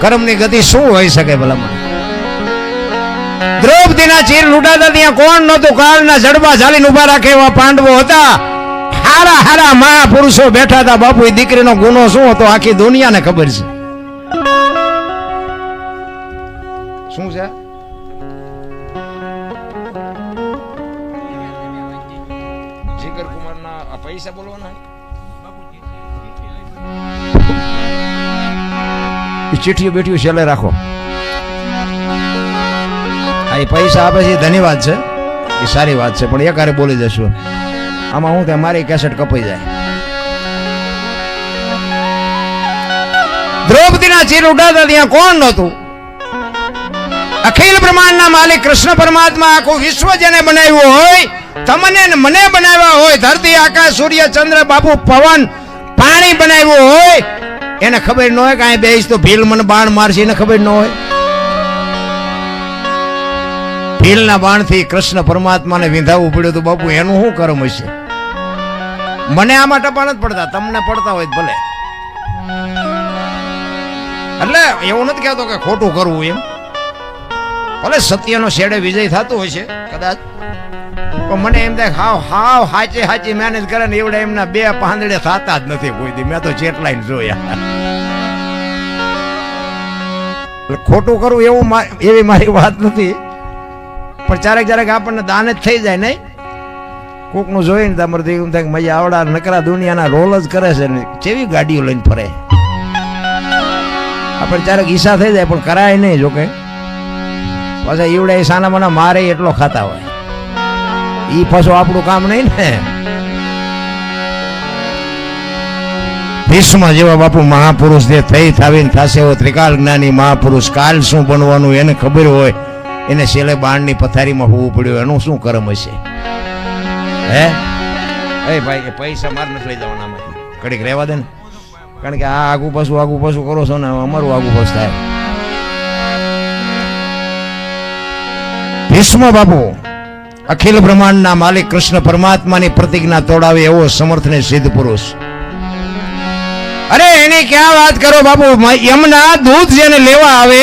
કર્મની ગતિ શું હોઈ શકે ભલામણ? દ્રૌપદીના ચીર લૂંટાતા ત્યાં કોણ નહોતું? કાળના જડબા ઝાલીને ઉભા રાખે એવા પાંડવો હતા. હારા હારા મહાપુરુષો બેઠા હતા. બાપુ, એ દીકરીનો ગુનો શું હતો આખી દુનિયાને ખબર છે. શું છે? જીગર કુમારના પૈસા બોલવાના. ચીઠીઓ બેઠીઓ છેલ્લે રાખો. આ પૈસા આપે છે ધન્યવાદ છે, એ સારી વાત છે, પણ એકારે બોલી જશું. આમાં હું ત્યાં મારી કેસેટ કપાઈ જાય. દ્રૌપદીના ચીર ઉડાતા ત્યાં કોણ નહોતું? અખિલ બ્રહ્માંડના માલિક કૃષ્ણ પરમાત્મા આખું વિશ્વ જેને બનાવ્યું હોય, તમને ને મને બનાવ્યા હોય, ધરતી આકાશ સૂર્ય ચંદ્ર બાપુ પવન પાણી બનાવ્યું હોય, એને ખબર ન હોય કે અહીં બેસ તો ભીલ મને બાણ મારશે, એને ખબર ન હોય. ભીલના બાણથી કૃષ્ણ પરમાત્માને વિંધાવવું પડ્યું તો બાપુ એનું શું કર્મ હશે? મને આમાં ટપા નથી પડતા, તમને પડતા હોય ભલે. એટલે એવું નથી કહેતો કે ખોટું કરવું એમ, ભલે સત્યનો છેડે વિજય થતો હોય છે કદાચ, પણ મને એમ થાય હાવ હાવ હાચે હાચી મહેનત કરે ને એવડે એમના બે પાંદડે થતા જ નથી કોઈ દી. મેં તો જેટલાય જોયા. ખોટું કરવું એવું એવી મારી વાત નથી, પણ ક્યારેક આપણને દાન જ થઈ જાય નહીં. કોકનું જોઈને તમારે એમ થાય મજા આવડા નકરા દુનિયાના રોલ જ કરે છે ને કેવી ગાડીઓ લઈને ફરે. આપણે ક્યારેક ઈચ્છા થઈ જાય પણ કરાય નહીં. જોકે પાછા ઈવડે સાના મના મારે એટલો ખાતા હોય, ઈ પાછું આપણું કામ નહીં ને. ભીષ્મ જેવા બાપુ મહાપુરુષ જે થઈ થાવીને થશે એવો ત્રિકાળ જ્ઞાની મહાપુરુષ, કાલ શું બનવાનું એને ખબર હોય, એને છેલ્લે બાણની પથારીમાં હોવું પડ્યું, એનું શું કર્મ હશે? હે એ ભાઈ, એ પૈસા માર નથી લઈ જવાના, ઘડીક રહેવા દે ને, કારણ કે આ આગુ પાછું કરો છો ને અમારું આગુ પાછું થાય. ભીષ્મ બાપુ અખિલ બ્રહ્માંડના માલિક કૃષ્ણ પરમાત્માની પ્રતિજ્ઞા તોડાવે એવો સમર્થ ને સિદ્ધ પુરુષ. અરે એની ક્યાં વાત કરો બાપુ? યમના દૂત જેને લેવા આવે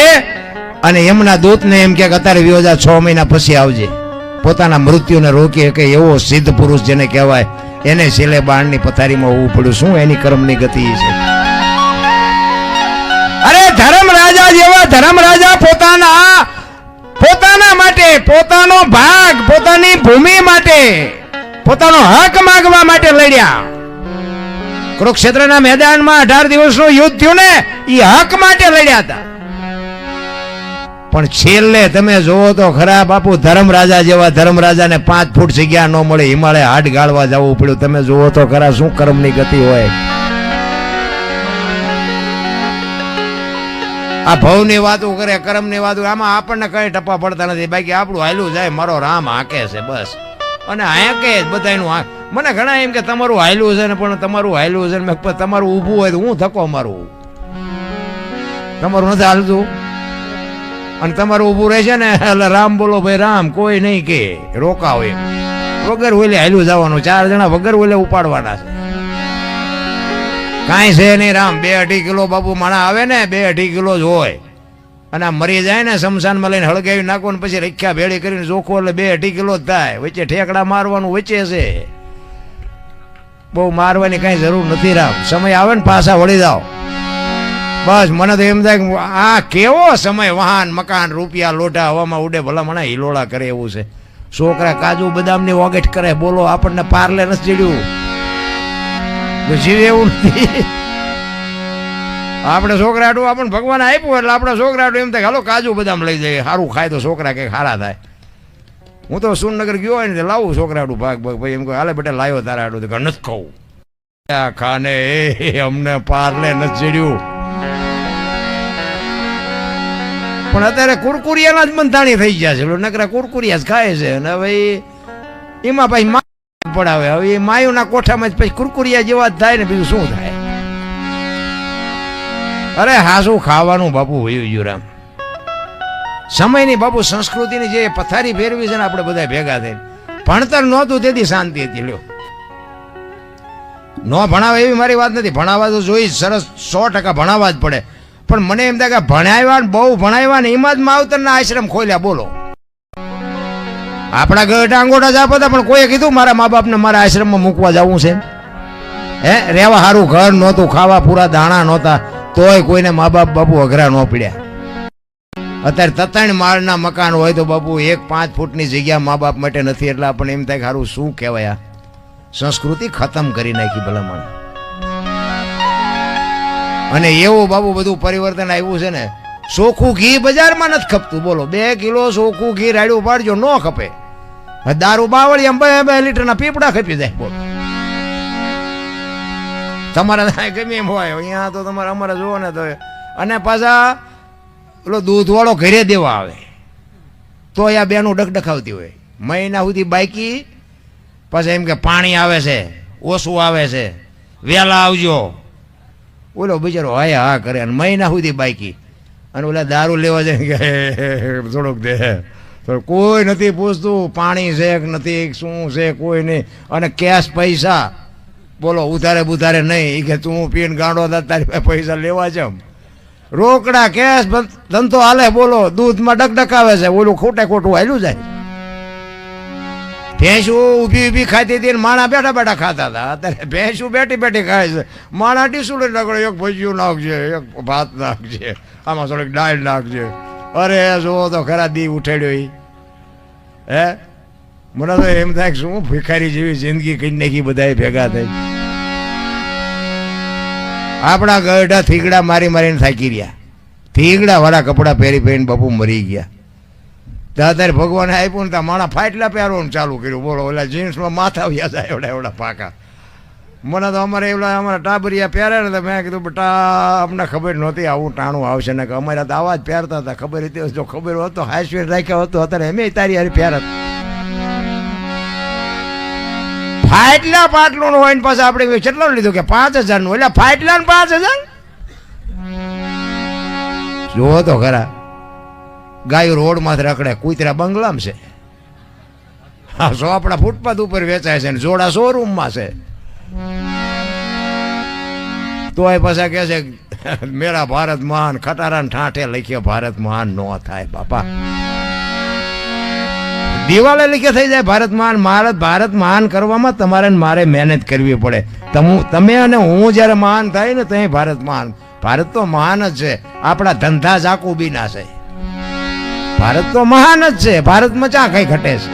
અને યમના દૂતને એમ કે અત્યારે વિયોજા 6 મહિના પછી આવજે, પોતાના મૃત્યુને રોકી શકે એવો સિદ્ધ પુરુષ જેને કહેવાય, એને છેલ્લે બાણની પથારીમાં હોવું પડ્યું. શું એની કર્મની ગતિ છે? અરે ધર્મરાજા જેવા ધર્મરાજા પોતાના માટે, પોતાનો ભાગ, પોતાની ભૂમિ માટે, પોતાનો હક માંગવા માટે લડ્યા. કુરુક્ષેત્રના મેદાનમાં 18 દિવસનું યુદ્ધ થયું ને, એ હક માટે લડ્યા હતા. પણ છેલ્લે તમે જોવો તો ખરા બાપુ, ધર્મરાજા જેવા ધર્મરાજાને 5 ફૂટ જગ્યા ન મળે, હિમાલય હાડ ગાળવા જવું પડ્યું. તમે જોવો તો ખરા શું કર્મની ગતિ હોય. આ ભવની વાતો કરે, કર્મની વાતો, આમાં આપણને કઈ ટપા પડતા નથી. બાકી આપણું હાલ્યું જાય, મારો રામ હાકે છે બસ. અને હાકે જ બધાનું હાક. મને ઘણા એમ કે તમારું હાલ્યું છે ને, પણ તમારું હાલ્યું છે ને, તમારું ઊભું હોય તો હું ધક્કો મારું. તમારું નથી હાલતું અને તમારું ઊભું રહેશે ને એટલે રામ બોલો ભાઈ રામ, કોઈ નહીં કે રોકાવ એમ. વગર ઓલે હાલ્યું જવાનું, 4 જણા વગર ઓલે ઉપાડવાના છે. કાંઈ છે નહીં રામ. 2-2.5 કિલો બાપુ માણા આવે ને, 2-2.5 કિલો જ હોય. અને આ મરી જાય ને શમશાનમાં લઈને હળગાવી નાખો ને પછી રખ્યા ભેળી કરીને જોખો એટલે 2-2.5 કિલો જ થાય. વચ્ચે ઠેકડા મારવાનું વચ્ચે છે, બહુ મારવાની કઈ જરૂર નથી રામ. સમય આવે ને પાછા વળી જાઓ બસ. મને તો એમ થાય આ કેવો સમય, વાહન મકાન રૂપિયા લોઢા હવામાં ઉડે, ભલા મને હિલોળા કરે એવું છે. છોકરા કાજુ બદામની વોગેટ કરે, બોલો આપણને પાર્લે નથી ચડ્યું, જીવે એવું નથી. આપણે છોકરા આટું આપણને ભગવાન આપ્યું એટલે આપણે છોકરા આટું એમ થાય હાલો કાજુ બદામ લઈ જઈએ, સારું ખાય તો છોકરા કંઈક સારા થાય. હું તો સુરનગર ગયો હોય ને લાવું છોકરા આટું ભાગ ભાઈ એમ કહું હાલે બેટા લાવ્યો તારા આટું, તો નથી ખાવું. ખાને અમને પાર્લે નથી ચડ્યું. પણ અત્યારે કુરકુરિયાના જ બંધાણી થઈ ગયા છે, નકરા કુરકુરિયા જ ખાય છે. અને હવે એમાં પછી માયું પડાવે, હવે એ માયુના કોઠામાં જ પછી કુરકુરિયા જેવા જ થાય ને, બીજું શું થાય? અરે હાસું ખાવાનું બાપુ વયું ગયું રામ. સમયની બાપુ સંસ્કૃતિની જે પથારી ફેરવી છે ને આપણે બધા ભેગા થઈને. ભણતર નહોતું તેથી શાંતિ હતી. લ્યો ન ભણાવે એવી મારી વાત નથી, ભણાવવા તો જોઈ સરસ 100% ભણાવવા જ પડે. પણ મને એમ થાય કે ભણાવ્યા ને બહુ ભણાવ્યા ને એમાં જ માવતરના આશ્રમ ખોલ્યા. બોલો, આપણા ગઢા અંગોઠા જ આપતા, પણ કોઈએ કીધું મારા મા બાપને મારા આશ્રમમાં મૂકવા જવું છે? હે, રહેવા સારું ઘર નહોતું, ખાવા પૂરા દાણા નહોતા, તોય કોઈને મા બાપ બાપુ અઘરા ન પડ્યા. અત્યારે 3 માળના મકાન હોય તો બાપુ 1-5 ફૂટની જગ્યા મા બાપ માટે નથી. એટલે આપણને એમ થાય કે સારું શું કહેવાય, આ સંસ્કૃતિ ખતમ કરી નાખી ભલામણ. અને એવું બાબુ બધું પરિવર્તન આવ્યું છે ને. ચોખ્ખું ઘી બજારમાં નથી ખપતું. બોલો, 2 કિલો ચોખ્ખું ઘી રાડ્યું પાડજો, ન ખપે. દારૂ બાવળી એમ 2 લીટરના પીપડા ખપી જાય. બોલો, તમારા ગમે એમ હોય, અહીંયા તો તમારે અમારે જુઓ ને તો. અને પાછા પેલો દૂધવાળો ઘરે દેવા આવે તો આ બેનું ડખડખાવતી હોય મહિના સુધી બાકી. પછી એમ કે પાણી આવે છે, ઓછું આવે છે, વહેલા આવજો. ઓલો બિચારો હા હા કરે અને મહિના સુધી બાકી. અને ઓલા દારૂ લેવા જાય કે થોડુંક દે, કોઈ નથી પૂછતું પાણી છે કે નથી, શું છે, કોઈ નહીં. અને કેશ પૈસા બોલો ઉધારે બુધારે નહીં, કે તું પીને ગાંડો હતા તારી પૈસા લેવા છે. રોકડા કેશ ધંધો હાલે. બોલો, દૂધમાં ડકડકાવે છે, ઓલું ખોટે ખોટું હાલ્યું જાય. ભેંસું ઊભી ઊભી ખાતી હતી, માણા બેઠા બેઠા ખાતા હતા. અત્યારે ભેંસું બેઠી બેઠી ખાય છે. માણા ટીસું લઈને નાખડે, એક ભજીયું નાખજે, એક ભાત નાખજે, આમાં થોડીક દાળ નાખજે. અરે જુઓ તો ખરા દી ઉઠાડ્યો એ. હે, મને તો એમ થાય કે શું ભિખારી જેવી જિંદગી કરી નાખી બધા ભેગા થઈ. આપણા ગઢા થીગડા મારી મારીને થાકી રહ્યા. થીગડા વાળા કપડાં પહેરી પહેરીને બાપુ મરી ગયા. અત્યારે ભગવાને આપ્યું ને ત્યાં માણા ફાટલા પહેરવાનું ચાલુ કર્યું. બોલો, ઓલા જીન્સમાં માથા વ્યા જાય એવડા એવડા પાકા. મને તો અમારે એવડા અમારા ટાબરિયા પહેરે ને તો મેં કીધું બેટા અમને ખબર નહોતી આવું ટાણું આવશે ને. કે અમારા તો આવા જ પહેરતા હતા. ખબર હતી, જો ખબર હોત તો હાઈસ્પીડ રાખ્યો હતો અત્યારે એમ તારી હારી પહેરત. ફાટલા પાટલું હોય ને પાછા આપણે કેટલું લીધું કે 5000 નું. એટલે ફાટલા ને 5000 જોવો તો ખરા. ગાયો રોડ માંથી રખડે, કૂતરા બંગલામાં છે. હા, આપણા ફૂટપાથ ઉપર વેચાય છે ને જોડા શોરૂમમાં છે. તોય પાછા કે છે મેરા ભારત મહાન. ખટારા ને ઠાઠે લખ્યો ભારત મહાન નો થાય બાપા. દિવાલે લીખે થઈ જાય ભારત મહાન. ભારત મહાન કરવામાં તમારે મારે મહેનત કરવી પડે. તમે અને હું જયારે મહાન થાય ને ત્યાં ભારત મહાન. ભારત તો મહાન જ છે. આપણા ધંધા જાકુબીના છે. ભારત તો મહાન જ છે. ભારતમાં ચા કઈ ઘટે છે?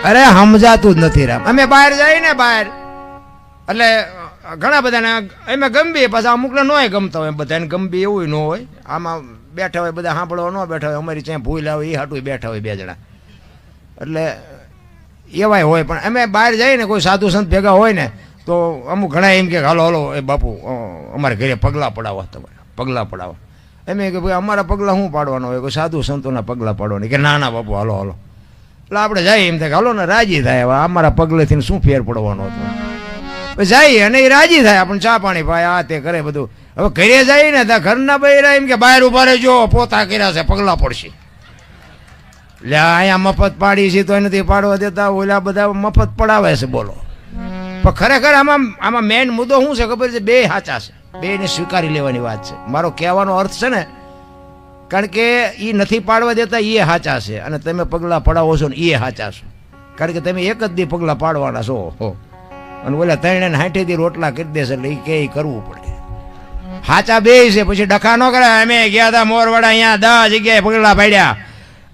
અરે સમજાતું જ નથી રામ. અમે બહાર જઈએ ને બહાર, એટલે ઘણા બધાને એમાં ગમબી, પાછા અમુકને નોય ગમતા હોય. બધાને ગમબી એવું ન હોય. આમાં બેઠા હોય બધા સાંભળવા ન બેઠા હોય. અમારી ત્યાં ભૂલ આવે એ હાટું બેઠા હોય 2 જણા. એટલે એવાય હોય. પણ અમે બહાર જઈએ ને કોઈ સાધુ સંત ભેગા હોય ને તો અમુક ઘણા એમ કે હાલો હાલો એ બાપુ અમારે ઘરે પગલાં પડાવો, તમારે પગલાં પડાવો. એમ કે ભાઈ અમારા પગલાં શું પાડવાના હોય? કોઈ સાધુ સંતોના પગલાં પાડવાની. કે ના ના બાપુ હાલો હાલો. એટલે આપણે જઈએ એમ થાય હાલો ને રાજી થાય. હવે અમારા પગલેથી શું ફેર પડવાનો હતો? જઈએ અને એ રાજી થાય. આપણને ચા પાણી પાય, આ તે કરે બધું. હવે ઘરે જાય ને ત્યાં ઘરના બૈરા એમ કે બહાર ઉભા રહેજો, પોતા કર્યા છે, પગલાં પડશે. એટલે અહીંયા મફત પાડી છે તો નથી પાડવા દેતા. ઓલા બધા મફત પડાવે છે. બોલો, પણ ખરેખર આમાં મેઇન મુદ્દો શું છે ખબર છે? 2 સાચા છે. 2ને સ્વીકારી લેવાની વાત છે. મારો કહેવાનો અર્થ છે ને, કારણ કે એ નથી પાડવા દેતા એ સાચા છે, અને તમે પગલાં પડાવો છો ને એ સાચા છો. કારણ કે તમે એક જ દી પગલાં પાડવાના છો. અને ઓલા 360 રોટલા કરી દેશે. એટલે એ કે કરવું પડે. સાચા 2 છે. પછી ડખા ન કરે. અમે ગયા હતા મોરવાડા, અહીંયા 10 જગ્યાએ પગલાં પાડ્યા,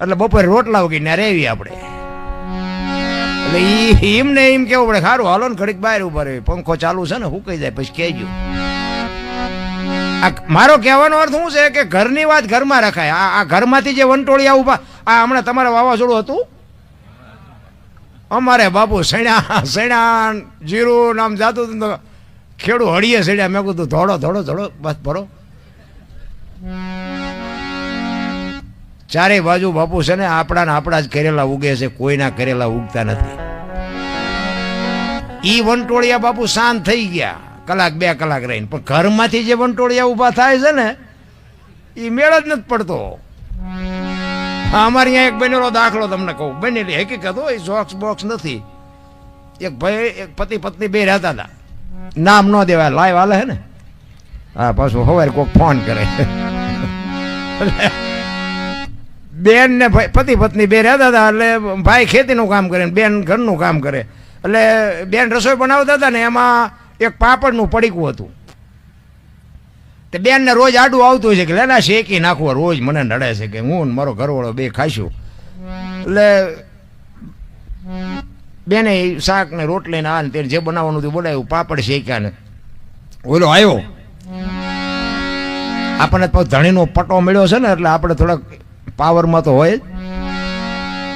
એટલે બપોરે રોટલા ઉગીને રેવી આપણે. એટલે એમને એમ કેવું પડે સારું હાલો ને ઘડીક બહાર ઉભા રહે, પંખો ચાલુ છે ને હુકાઈ જાય પછી કહેજો. મારો કહેવાનો અર્થ શું છે કે ઘરની વાત ઘરમાં રખાય. આ ઘરમાંથી જે વંટોળિયા ઉભા, આ હમણાં તમારે વાવાઝોડું હતું અમારે બાપુ સણ્યા જીરું નામ જાતું હતું તો ખેડૂ હળીએ સડ્યા. મેં કીધું ધોડો ધોડો ધોડો બસ ભરો. ચારે બાજુ બાપુ છે ને આપણા જ કરેલા ઉગે છે, કોઈના કરેલા ઉગતા નથી. ઈ વંટોળિયા બાપુ શાંત થઈ ગયા કલાક 2 કલાક રહીને. પણ ઘરમાંથી જે વંટોળિયા ઊભા થાય છે ને એ મેળ જ નથી પડતો. અમારે અહીંયા એક બનેલો દાખલો તમને કહું, બનેલી હકીકત હોય, જોક્સ બોક્સ નથી. એક ભાઈ એક પતિ પત્ની 2 રહેતા હતા. નામ ન દેવાય, લાઈવ હાલે છે ને. હા પાછું સવારે કોઈક ફોન કરે. બેન ને પતિ પત્ની બે રહેતા હતા, એટલે ભાઈ ખેતીનું કામ કરે ને બેન ઘરનું કામ કરે. એટલે બેન રસોઈ બનાવતા હતા ને એમાં એક પાપડનું પડીકું હતું. તે બેનને રોજ આડું આવતું હોય છે કે લેલા શેકી નાખવું, રોજ મને નડે છે કે હું ને મારો ઘરવાળો બે ખાઈશું. એટલે બેને શાક ને રોટલી ને આ ને તે જે બનાવવાનું હતું બોલાવ્યું, પાપડ શેક્યા ને ઓલો આવ્યો. આપણને ધણીનો પટ્ટો મળ્યો છે ને એટલે આપણે થોડાક પાવરમાં તો હોય જ.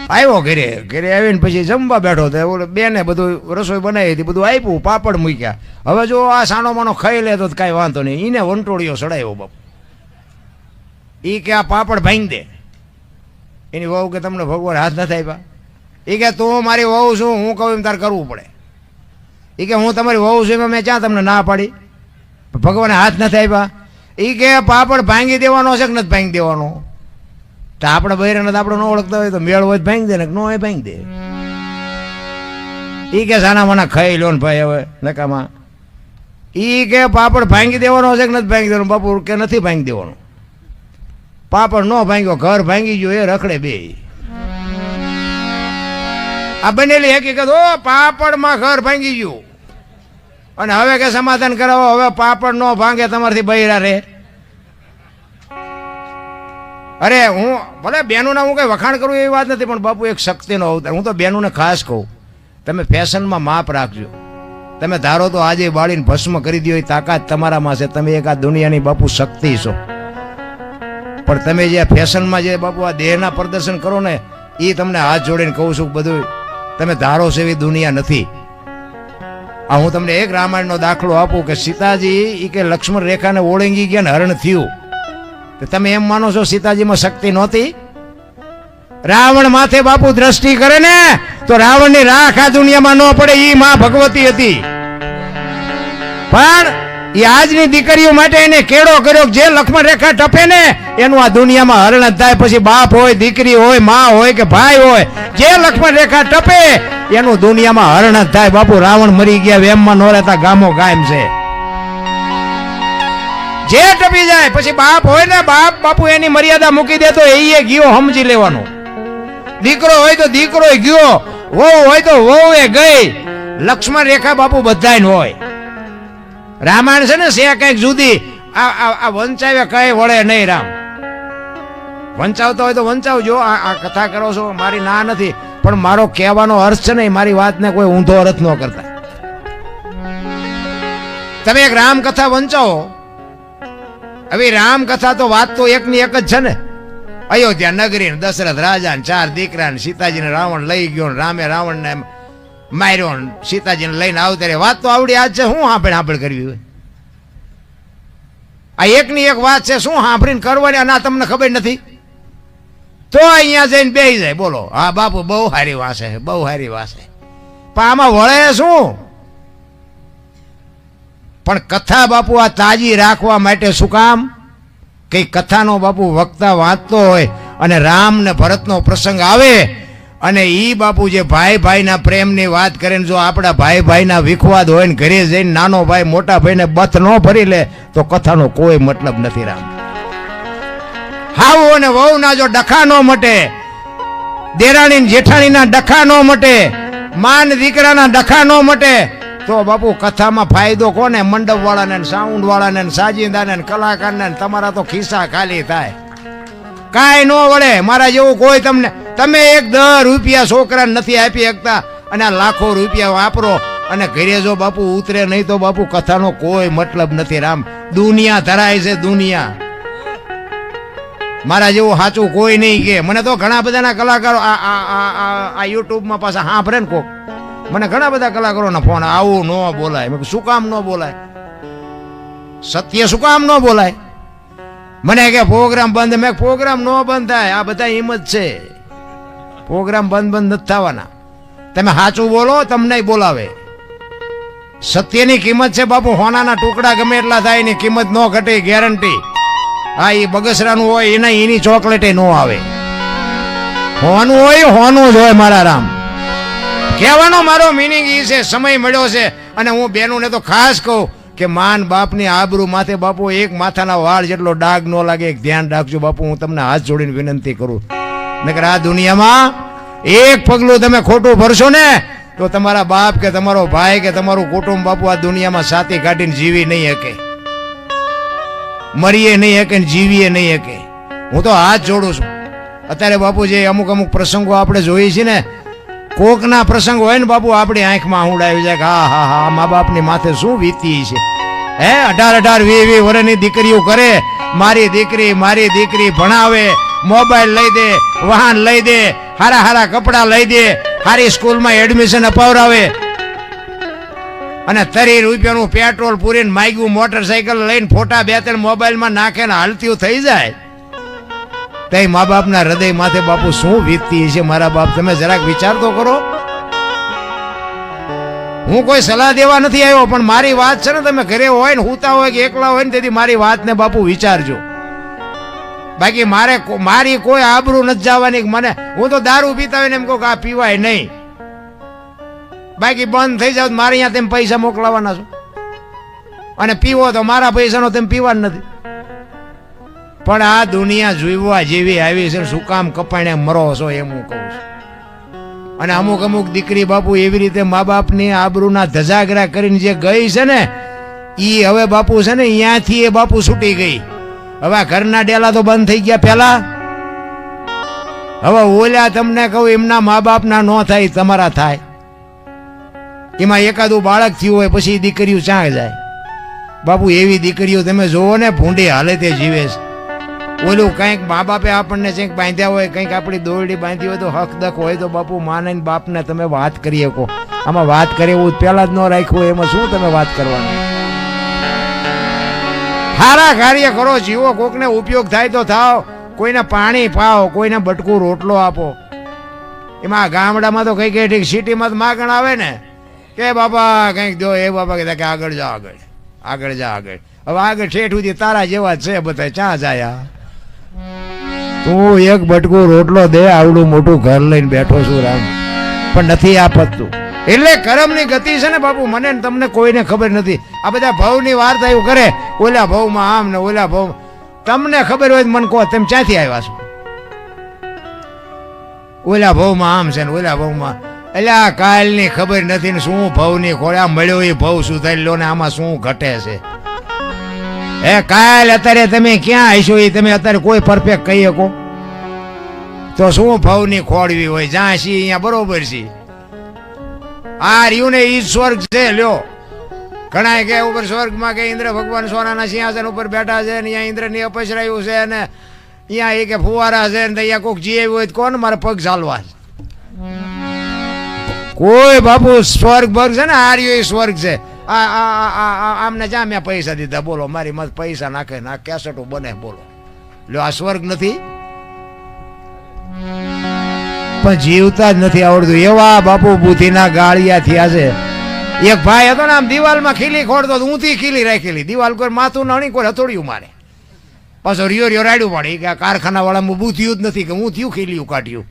આવ્યો ઘરે, ઘરે આવીને પછી જમવા બેઠો તો બેને બધું રસોઈ બનાવી હતી, બધું આપ્યું, પાપડ મૂક્યા. હવે જો આ સાનો માનો ખાઈ લે તો કાંઈ વાંધો નહીં. એને વંટોળીઓ સડાયો બાપુ. એ કે આ પાપડ ભાંગી દે. એની વહુ કે તમને ભગવાન હાથ નથી આપ્યા? એ કે તું મારી વહુ છું, હું કહું એમ તારે કરવું પડે. એ કે હું તમારી વહુ છું એમાં મેં ક્યાં તમને ના પાડી? ભગવાને હાથ નથી આપ્યા? એ કે પાપડ ભાંગી દેવાનો છે કે નથી ભાંગી દેવાનો? તો આપણે બહેરાને તો આપણે ન ઓળખતા હોય તો મેળ હોય ભાંગી દે ને ન હોય ભાંગી દે. એ કે સાના માના ખાઈ લો ને ભાઈ હવે નકામાં. એ કે પાપડ ભાંગી દેવાનો છે કે નથી ભાંગી દેવાનો? બાપુ કે નથી ભાંગી દેવાનો. પાપડ ન ભાંગ્યો, ઘર ભાંગી ગયો, એ રખડે બે. આ બનેલી હકીકત. ઓ પાપડમાં ઘર ભાંગી ગયું અને હવે કે સમાધાન કરાવો, હવે પાપડ ન ભાંગે તમારથી બૈરા રે. અરે હું ભલે બહેનોના હું કઈ વખાણ કરું એવી વાત નથી, પણ બાપુ એક શક્તિનો અવતાર. હું તો બહેનોને ખાસ કહું, તમે ફેશનમાં માપ રાખજો. તમે ધારો તો આજે બાળીને ભસ્મ કરી દો, એ તાકાત તમારામાં છે. તમે એક આ દુનિયાની બાપુ શક્તિ છો. પણ તમે જે ફેશનમાં જે બાપુ આ દેહના પ્રદર્શન કરો ને, એ તમને હાથ જોડીને કહું છું બધું તમે ધારો છો એવી દુનિયા નથી. આ હું તમને એક રામાયણનો દાખલો આપું કે સીતાજી એ કે લક્ષ્મણ રેખાને ઓળંગી ગયા ને હરણ થયું. તમે એમ માનો છો સીતાજીમાં શક્તિ નહોતી? રાવણ માથે બાપુ દ્રષ્ટિ કરે ને તો રાવણની રાખ આ દુનિયામાં ન પડે. એ માં ભગવતી હતી. પણ એ આજની દીકરીઓ માટે એને કેળો કર્યો, જે લક્ષ્મણ રેખા ટપે ને એનું આ દુનિયામાં હરણ જ થાય. પછી બાપ હોય, દીકરી હોય, માં હોય કે ભાઈ હોય, જે લક્ષ્મણ રેખા ટપે એનું દુનિયામાં હરણ જ થાય. બાપુ રાવણ મરી ગયા, વેમમાં ન રહેતા ગામો ગામ છે. જે ટપી જાય પછી બાપ હોય ને બાપુ એની મર્યાદા મૂકી દે તો એ ગયો સમજી લેવાનો. દીકરો હોય તો દીકરો ગયો, વહુ હોય તો વહુ એ ગઈ. લક્ષ્મણ રેખા બાપુ બધાય હોય. રામાયણ છે ને સે કઈક જુદી. આ વંચાવે કઈ વળે નહીં. રામ વંચાવતા હોય તો વંચાવજો. આ કથા કરો છો મારી ના નથી, પણ મારો કહેવાનો અર્થ છે ને મારી વાતને કોઈ ઊંધો અર્થ ન કરતા. તમે એક રામ કથા વંચાવો. હવે રામકથા તો વાત તો એકની એક જ છે ને. અયોધ્યા નગરી ને દશરથ રાજા ને 4 દીકરા ને સીતાજીને રાવણ લઈ ગયો, રામે રાવણ ને માર્યો, સીતાજીને લઈને આવતા રે. વાત તો આવડી આજ છે, શું સાંભળ કરવી હોય? આ એકની એક વાત છે, શું સાંભળીને કરવાની? ના તમને ખબર નથી તો અહીંયા જઈને બેસી જાય. બોલો હા બાપુ બહુ સારી વાત છે, બહુ સારી વાત છે. પણ આમાં વળે શું? પણ કથા બાપુ આ તાજી રાખવા માટે શું કામ? કઈ કથાનો બાપુ વક્તા વાંચતો હોય અને રામ ને ભરતનો પ્રસંગ આવે અને ઈ બાપુ જે ભાઈ ભાઈના પ્રેમની વાત કરે, જો આપણા ભાઈ ભાઈના વિખવાદ હોય ને ઘરે જઈને નાનો ભાઈ મોટા ભાઈને બથ ન ભરી લે તો કથાનો કોઈ મતલબ નથી. રામ હાવ અને વહુ ના જો ડખા ન મટે, દેરાણી જેઠાણીના ડખા ન મટે, માન દીકરાના ડખા ન મટે તો બાપુ કથામાં ફાયદો કોને? મંડપ વાળાને, સાઉન્ડ વાળાને, સાજિંદાને, કલાકારને. તમારા તો ખિસ્સા ખાલી થાય, કાંઈ ન વળે. મારા જેવું કોઈ તમને, તમે 10 રૂપિયા છોકરાને નથી આપી શકતા અને આ લાખો રૂપિયા વાપરો અને ઘરે જો બાપુ ઉતરે નહીં તો બાપુ કથાનો કોઈ મતલબ નથી. રામ દુનિયા ધરાય છે, દુનિયા. મારા જેવું સાચું કોઈ નહીં કે. મને તો ઘણા બધાના કલાકારો આ યુટ્યુબમાં પાછા સાંભળે ને કોક, મને ઘણા બધા કલાકારોના ફોન, આવું ન બોલાય. મેં શું કામ ન બોલાય? સત્ય શું કામ ન બોલાય? મને કે પ્રોગ્રામ બંધ. મેં પ્રોગ્રામ ન બંધ થાય, આ બધા હિંમત છે. પ્રોગ્રામ બંધ નથી થવાના. તમે સાચું બોલો, તમને બોલાવે. સત્યની કિંમત છે બાપુ. હોનાના ટુકડા ગમે એટલા થાય એની કિંમત ન ઘટે, ગેરંટી. હા એ બગસરાનું હોય એની ચોકલેટે ન આવે. હોનું હોય હોનું જ હોય. મારા રામ કહેવાનો મારો મિનિંગ એ છે, સમય મળ્યો છે અને હું બહેનોને તો ખાસ કહું કે માન બાપની આબરૂ માથે બાપુ એક માથાના વાળ જેટલો ડાઘ ન લાગે, એક ધ્યાન રાખજો બાપુ. હું તમને હાથ જોડીને વિનંતી કરું. નકર આ દુનિયામાં એક પગલું તમે ખોટું ભરશો ને તો તમારા બાપ કે તમારો ભાઈ કે તમારું કુટુંબ બાપુ આ દુનિયામાં સાથી કાઢીને જીવી નહીં શકે, મરીએ નહીં શકે, જીવીએ નહીં શકે. હું તો હાથ જોડું છું. અત્યારે બાપુ જે અમુક અમુક પ્રસંગો આપણે જોઈએ છીએ ને, કોકના પ્રસંગ હોય ને બાપુ આપણી આંખમાં આહુડ આવી જાય કે હા હા હા મા બાપની માથે શું વીતી છે. હે 18-18, 20-20 વર્ષની દીકરીઓ કરે, મારી દીકરી ભણાવે, મોબાઈલ લઈ દે, વાહન લઈ દે, હારા હારા કપડા લઈ દે, હારી સ્કૂલમાં એડમિશન અપાવરાવે, અને 30 રૂપિયાનું પેટ્રોલ પૂરીને માગ્યું મોટરસાયકલ લઈને ફોટા 2-3 મોબાઈલમાં નાખે ને હાલતી થઈ જાય. તે મા બાપના હૃદય માથે બાપુ શું વીતતી છે મારા બાપ, તમે જરાક વિચાર તો કરો. હું કોઈ સલાહ દેવા નથી આવ્યો, પણ મારી વાત છે ને, તમે ઘરે હોય ને, હુતા હોય કે એકલા હોય ને, તેથી મારી વાતને બાપુ વિચારજો. બાકી મારી કોઈ આબરૂ નથી જવાની. મને હું તો દારૂ પીતા હોય ને એમ કહું કે આ પીવાય નહીં, બાકી બંધ થઈ જાવ મારે અહીંયા તેમ પૈસા મોકલાવાના છો, અને પીવો તો મારા પૈસાનો તેમ પીવાનું નથી. પણ આ દુનિયા જીવવા જેવી આવી છે, શું કામ કપાણે મરો છો એમ હું કહું છું. અને અમુક અમુક દીકરી બાપુ એવી રીતે મા બાપની આબરૂના ધજાગરા કરીને જે ગઈ છે ને, ઈ હવે બાપુ છે ને અહીંયાથી એ બાપુ છૂટી ગઈ. હવે ઘરના ડેલા તો બંધ થઈ ગયા પેલા. હવે ઓલ્યા તમને કહું એમના મા બાપના ન થાય, તમારા થાય. એમાં એકાદું બાળક થયું હોય પછી દીકરીઓ ચાં જાય બાપુ. એવી દીકરીઓ તમે જોવો ને, ભૂંડી હાલતે જીવે છે. ઓલું કંઈક મા બાપે આપણને કંઈક બાંધ્યા હોય, કંઈક આપણી દોરડી બાંધી હોય તો હક દક હોય તો બાપુ માને બાપને તમે વાત કરી શકો. આમાં વાત કરે એવું પેલા જ ન રાખ્યું, એમાં શું તમે વાત કરવાની. સારા કાર્ય કરો, જીવો, કોકને ઉપયોગ થાય તો થાવ, કોઈને પાણી પાઓ, કોઈને બટકું રોટલો આપો. એમાં ગામડામાં તો કઈ કઈ ઠીક, સિટીમાં તો માગણ આવે ને કે બાપા કંઈક દો, એ બાપા કહેતા કે આગળ જા, આગળ જા. હવે આગળ ઠેઠ સુધી તારા જેવા જ છે બધા, ચા જાય. તું એક બટકું રોટલો દે, આવડું મોટું ઘર લઈને બેઠો છું રામ, પણ નથી આપતું. એટલે કરમની ગતિ છે ને બાપુ, મને ને તમને કોઈને ખબર નથી. આ બધા ભાવની વાર્તા એવું કરે, ઓલા ભાવમાં આમ ને ઓલા ભાવ. તમને ખબર હોય મને કહો, તમે ક્યાંથી આવ્યા છો? ઓલા ભાવમાં આમ છે ને ઓલા ભાવમાં. એટલે આ કાલની ખબર નથી ને શું ભાવની ખોળ્યા મળ્યો એ ભાવ સુધારી લો ને, આમાં શું ઘટે છે. એ કાલ અત્યારે તમે ક્યાં હશો એ તમે અત્યારે કોઈ પરફેક્ટ કહી શકો તો શું ભાવની ખોળવી હોય? જ્યાં છીએ અહીંયા બરોબર છે. આ રહ્યું ને ઈ સ્વર્ગ છે. લ્યો, ઘણા કે ઉપર સ્વર્ગમાં કે ઇન્દ્ર ભગવાન સોનાના સિંહાસન ઉપર બેઠા છે ને અહીંયા ઇન્દ્રની અપસરાયું છે ને અહીંયા એ કે ફુવારા છે ને અહીંયા કોઈક જીવ્યું હોય તો કોણ મારે પગ ચાલવા છે. કોઈ બાપુ સ્વર્ગ ભર્ગ છે ને, આ રહ્યું એ સ્વર્ગ છે. આમને જ્યાં મેં પૈસા દીધા, બોલો મારી મત પૈસા નાખે ના કેસેટો બને, બોલો લ્યો આ સ્વર્ગ નથી? પણ જીવતા જ નથી આવડતું. એવા બાપુ બુદ્ધિના ગાળિયા થયા છે. એક ભાઈ હતો ને, આમ દિવાલમાં ખીલી ખોડતો, ઊંધી ખીલી રાખેલી, દિવાલ કોઈ માથું નણી કોઈ હથોડિયું મારે, પાછો રિયો રાડ્યું પાડે કે આ કારખાના વાળામાં બુદ્ધિયું જ નથી કે હું થયું ખીલિયું કાઢ્યું.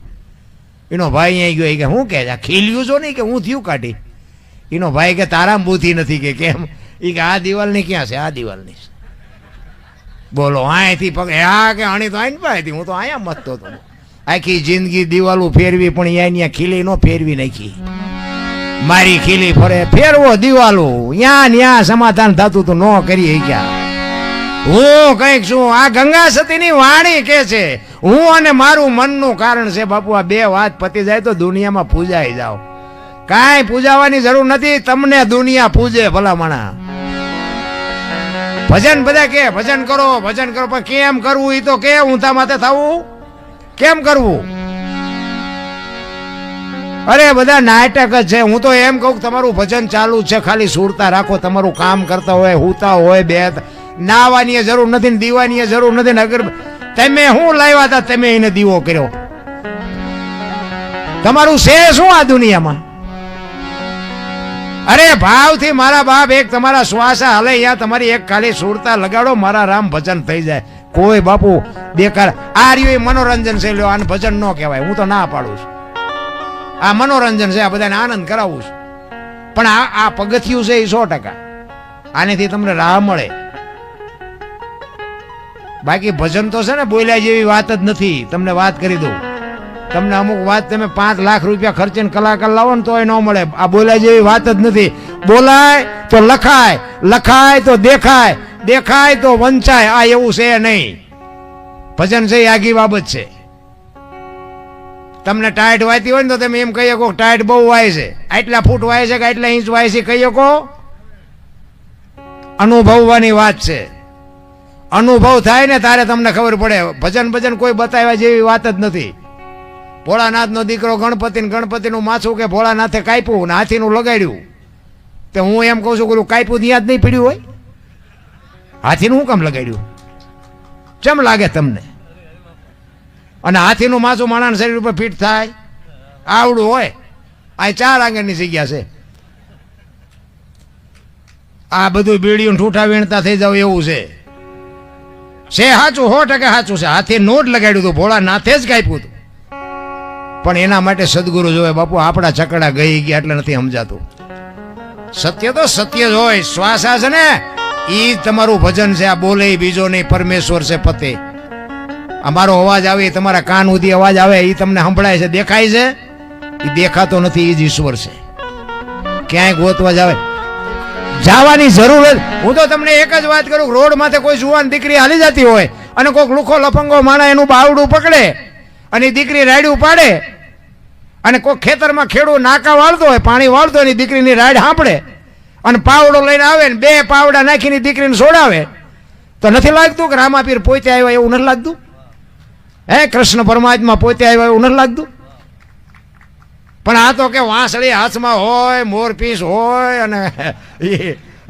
એનો ભાઈ અહીં ગયો કે હું કે ખીલિયું છો નહીં કે હું થયું કાઢી. એનો ભાઈ કે તારા બુદ્ધિ નથી કે કેમ? એ કે આ દિવાલની ક્યાં છે? આ દિવાલની છે. બોલો અહીંથી પકડે, હા કે આણી તો આઈને પાસેથી, હું તો અહીંયા મતતો હતો. આખી જિંદગી દિવાલું ફેરવી, પણ અહીંયા ખીલી નો ફેરવી નાખી. મારી ખીલી ફરે, ફેરવો દિવાલું, ન્યા સમાધાન થતું તો ન કરી ગયા. હું કઈક છું. આ ગંગા સતીની વાણી કે છે, હું અને મારું મનનું કારણ છે બાપુ. આ બે વાત પતી જાય તો દુનિયામાં પૂજાઈ જાઓ. કાંઈ પૂજાવાની જરૂર નથી, તમને દુનિયા પૂજે ભલામણા. ભજન બધા કે ભજન કરો, પણ કેમ કરવું એ તો કે ઊંધા માથે થવું કેમ કરવું? અરે બધા નાટક જ છે. હું તો એમ કહું તમારું ભજન ચાલુ છે, ખાલી સુરતા રાખો. તમારું કામ કરતા હોય, હુતા હોય, બે નાવાની જરૂર નથી ને દીવાની જરૂર નથી ને. અગર તમે શું લાવ્યા હતા, તમે એને દીવો કર્યો. તમારું છે શું આ દુનિયામાં? અરે ભાવથી મારા બાપ, એક તમારા શ્વાસા હાલે અહીંયા તમારી એક ખાલી સુરતા લગાડો, મારા રામ ભજન થઈ જાય. કોઈ બાપુ બેકાર. આ રહ્યું મનોરંજન છે. લ્યો, આને ભજન ન કહેવાય, હું તો ના પાડું છું. આ મનોરંજન છે, આ બધાને આનંદ કરાવું છું. પણ આ પગથિયું છે એ 100%. આનેથી તમને રાહ મળે. બાકી ભજન તો છે ને બોલ્યા જેવી વાત જ નથી. તમને વાત કરી દઉં, તમને અમુક વાત તમે 5 લાખ રૂપિયા ખર્ચીને કલાકાર લાવો ને તોય ન મળે. આ બોલ્યા જેવી વાત જ નથી. બોલાય તો લખાય, લખાય તો દેખાય, દેખાય તો વંચાય. આ એવું છે નહીં. ભજન છે એ આગી બાબત છે. તમને ટાઈટ વાયતી હોય ને તો તમે એમ કહી શકો ટાઈટ બહુ વાય છે, આટલા ફૂટ વાય છે કે આટલા ઇંચ વાય છે કહી શકો. અનુભવવાની વાત છે. અનુભવ થાય ને તારે તમને ખબર પડે. ભજન કોઈ બતાવ્યા જેવી વાત જ નથી. ભોળાનાથનો દીકરો ગણપતિનું માથું કે ભોળાનાથે કાપ્યું ને હાથીનું લગાડ્યું. તે હું એમ કહું છું કે કાપ્યું યાદ નહીં પડ્યું હોય? હાથીનું શું કામ લગાડ્યું? કેમ લાગે તમને? અને હાથીનું માથું માણસના શરીર ઉપર ફિટ થાય? આવડું હોય. આ 4 આંગળની જગ્યા છે. આ બધું બીડીયું ઠૂઠા વીણતા થઈ જાવ એવું છે. સાચું 100% સાચું છે. હાથે નો જ લગાડ્યું હતું, ભોળાનાથે જ કાપ્યું હતું. પણ એના માટે સદગુરુ જોવે. બાપુ આપણા ચકડા ગઈ ગયા એટલે નથી સમજાતું. સત્ય તો સત્ય જ હોય. શ્વાસ છે ને એ તમારું ભજન છે. આ બોલે બીજો નહીં, પરમેશ્વર છે પતે. અમારો અવાજ આવે, તમારા કાન સુધી અવાજ આવે, એ તમને સંભળાય છે, દેખાય છે? એ દેખાતો નથી, એ જ ઈશ્વર છે. ક્યાંય ગોતવા જાવે જવાની જરૂર જ. હું તો તમને એક જ વાત કરું, રોડ માથે કોઈ જુવાન દીકરી હાલી જતી હોય અને કોઈક લુખો લફંગો માણા એનું બાવડું પકડે અને દીકરી રાયડું પાડે, અને કોઈ ખેતરમાં ખેડૂત નાકા વાળતો હોય, પાણી વાળતો હોય, દીકરીની રાયડ સાંભળે અને પાવડો લઈને આવે ને 2 પાવડા નાખીને દીકરીને છોડાવે, તો નથી લાગતું કે રામાપીર પોતે આવ્યા એવું નથી લાગતું? હે, કૃષ્ણ પરમાત્મા પોતે આવ્યા એવું નથી લાગતું? પણ આ તો કે વાંસળી હાથમાં હોય, મોરપીસ હોય, અને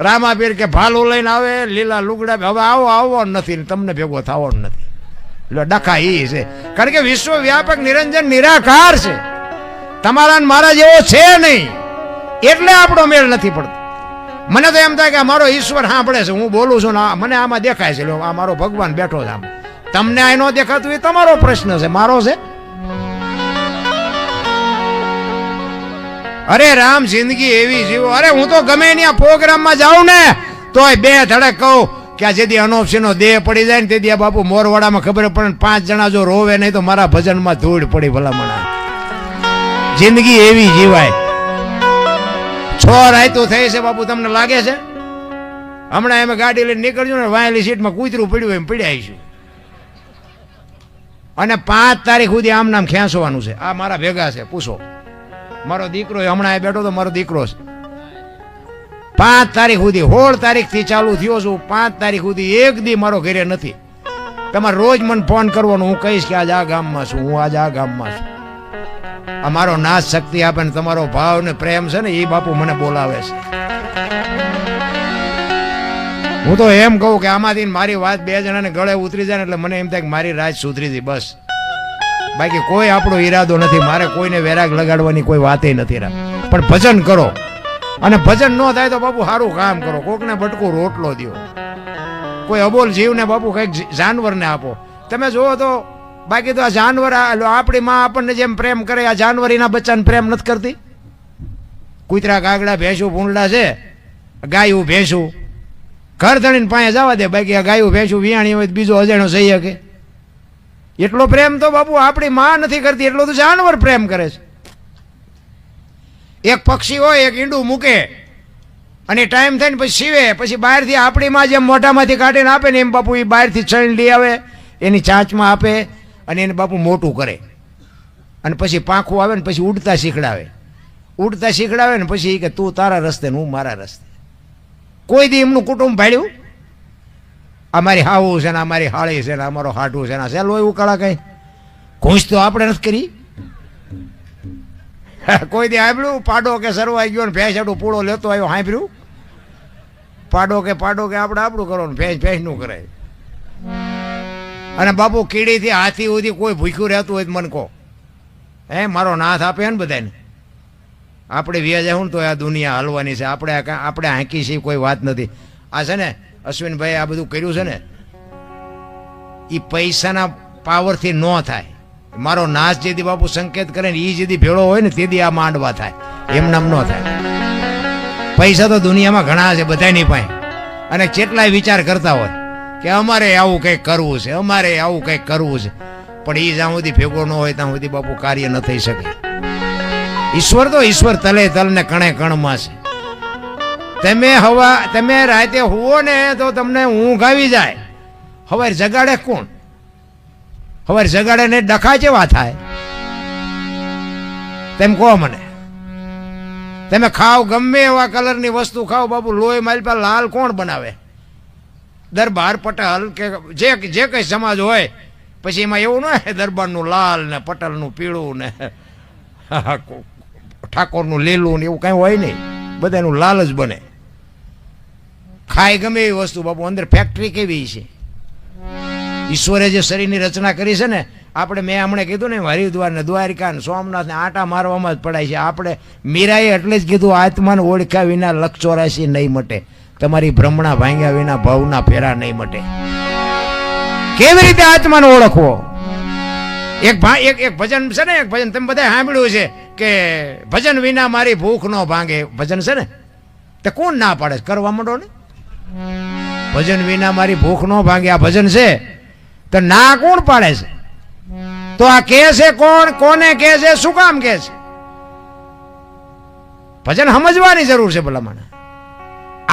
રામાપીર કે ભાલું લઈને આવે, લીલા લુગડા. હવે આવો નથી, તમને ભેગો થવો નથી. એટલે ડખા એ છે. કારણ કે વિશ્વવ્યાપક નિરંજન નિરાકાર છે. તમારા મારા જેવો છે નહીં, એટલે આપણો મેળ નથી પડતો. મને તો એમ થાય કે મારો ઈશ્વર સાંભળે છે, હું બોલું છું ને મને આમાં દેખાય છે, આ મારો ભગવાન બેઠો છે આમ. તમને આ ન દેખાતું એ તમારો પ્રશ્ન છે, મારો છે? અરે રામ, જિંદગી એવી જીવો. અરે હું તો ગમે ત્યાં પ્રોગ્રામમાં જાઉં ને તોય 2 ધડક કહું કે આ જેથી અનોપસીનો દેહ પડી જાય ને તેથી આ બાપુ મોરવાડામાં ખબર પડે 5 જણા જો રોવે નહીં તો મારા ભજનમાં ધૂળ પડી ભલામણા. જિંદગી એવી જીવાય. 6 રાયતું થઈ છે બાપુ, તમને લાગે છે? હમણાં એમ ગાડી લઈને નીકળજો ને વાયેલી સીટમાં કૂતરું પડ્યું એમ પડી આવીશું. અને 5 તારીખ સુધી આમ નામ ખેંચવાનું છે. આ મારા ભેગા છે, પૂછો. મારો દીકરો હમણાં બેઠો તો મારો દીકરો છે. 5 તારીખ સુધી, 16 તારીખથી ચાલુ થયો છું. 5 તારીખ સુધી એક દી મારો ઘરે નથી. તમારે રોજ મને ફોન કરવાનો, હું કહીશ કે આજ આ ગામમાં છું, હું આજ આ ગામમાં છું. અમારો નાશ શક્તિ આપે ને તમારો ભાવ ને પ્રેમ છે ને એ બાપુ મને બોલાવે છે. હું તો એમ કહું કે આમાંથી મારી વાત 2 જણાને ગળે ઉતરી જાય ને એટલે મને એમ થાય કે મારી રાત સુધરી હતી બસ. બાકી કોઈ આપણો ઈરાદો નથી. મારે કોઈને વેરાગ લગાડવાની કોઈ વાત નથી. પણ ભજન કરો, અને ભજન ન થાય તો બાપુ સારું કામ કરો. કોકને બટકું રોટલો દો, કોઈ અબોલ જીવને બાપુ કંઈક જાનવરને આપો. તમે જુઓ તો બાકી તો આ જાનવર, આપણી માં આપણને જેમ પ્રેમ કરે, આ જાનવર એના બચ્ચાને પ્રેમ નથી કરતી. કૂતરા, કાગડા, ભેંસું, ભૂંડલા છે, ગાયું, ભેંસું ઘર ધણીને પાસે જવા દે. બાકી આ ગાયું ભેંસું વિયાણી હોય બીજો અજાણ્યો જઈ શકે. એટલો પ્રેમ તો બાપુ આપણી માં નથી કરતી, એટલો તો જાનવર પ્રેમ કરે છે. એક પક્ષી હોય, એક ઈંડું મૂકે અને ટાઈમ થાય ને પછી સીવે, પછી બહારથી આપણી માં જેમ મોઢામાંથી કાઢીને આપે ને એમ બાપુ એ બહારથી ચણ લઈ આવે, એની ચાંચમાં આપે અને એને બાપુ મોટું કરે. અને પછી પાંખું આવે ને પછી ઉડતા શીખડાવે ને પછી કે તું તારા રસ્તે ને હું મારા રસ્તે. કોઈ દી એમનું કુટુંબ ભાડ્યું? અમારી હાવું છે ને, અમારી હાળી છે ને, અમારો હાટું છે ને, સેલો એવું કળા કઈ ઘૂંસ તો આપણે નથી કરી. કોઈ દી સાંભળ્યું પાડો કે સરવાઈ ગયો ને ભેંસાડું પૂળો લેતો આવ્યો? સાંભળ્યું? પાડો કે આપણે આપણું કરો ને ભેંસનું કરે. અને બાપુ કીડીથી હાથી સુધી કોઈ ભૂખ્યું રહેતું હોય મને કહો. હે, મારો નાથ આપે ને બધાને. આપણે વ્યાજ આવું ને તો આ દુનિયા હલવાની છે. આપણે હાંકી છે કોઈ વાત નથી. આ છે ને અશ્વિનભાઈ આ બધું કર્યું છે ને એ પૈસાના પાવરથી ન થાય. મારો નાશ જેથી બાપુ સંકેત કરે ને એ જેથી ભેળો હોય ને તેથી આ માંડવા થાય, એમ નામ ન થાય. પૈસા તો દુનિયામાં ઘણા છે બધાની પાસે, અને કેટલાય વિચાર કરતા હોય કે અમારે આવું કંઈક કરવું છે, અમારે આવું કંઈક કરવું છે, પણ એ જ્યાં સુધી ભેગો ન હોય ત્યાં સુધી બાપુ કાર્ય ન થઈ શકે. ઈશ્વર તો ઈશ્વર તલે તલ ને કણે કણમાં છે. તમે રાતે હુવો ને તો તમને ઊંઘ આવી જાય. હવારે જગાડે કોણ? હવારે જગાડે ને ડખા જેવા થાય. તેમ કહો મને, તમે ખાવ ગમે એવા કલરની વસ્તુ ખાવ બાપુ, લોહી માલપા લાલ કોણ બનાવે? દરબાર પટેલ કે જે કઈ સમાજ હોય, પછી એમાં એવું ન હોય દરબારનું લાલ ને પટેલનું પીળું ને ઠાકોરનું લીલું ને એવું કઈ હોય નહીં, બધાનું લાલ જ બને. ખાય ગમે એવી વસ્તુ બાપુ, અંદર ફેક્ટરી કેવી છે? ઈશ્વરે જે શરીરની રચના કરી છે ને, આપણે મેં હમણાં કીધું ને હરિદ્વાર ને દ્વારિકા ને સોમનાથ ને આટા મારવામાં જ પડાય છે. આપણે મીરાએ એટલે જ કીધું આત્માને ઓળખ્યા વિના લક્ષ 84 નહીં મટે, તમારી ભ્રમણા ભાંગ્યા વિના ભાવના ફેરા નહીં મટે. કેવી રીતે આત્માને ઓળખવો? એક ભજન છે ને, એક ભજન તમે બધા સાંભળ્યું છે કે ભજન વિના મારી ભૂખ ન ભાંગે. ભજન છે ને, તે કોણ ના પાડે? કરવા માંડો ને. ભજન વિના મારી ભૂખ ન ભાંગે આ ભજન છે, તો ના કોણ પાડે છે? તો આ કે છે કોણ? કોને કે છે? શું કામ કે છે? ભજન સમજવાની જરૂર છે. ભલા મને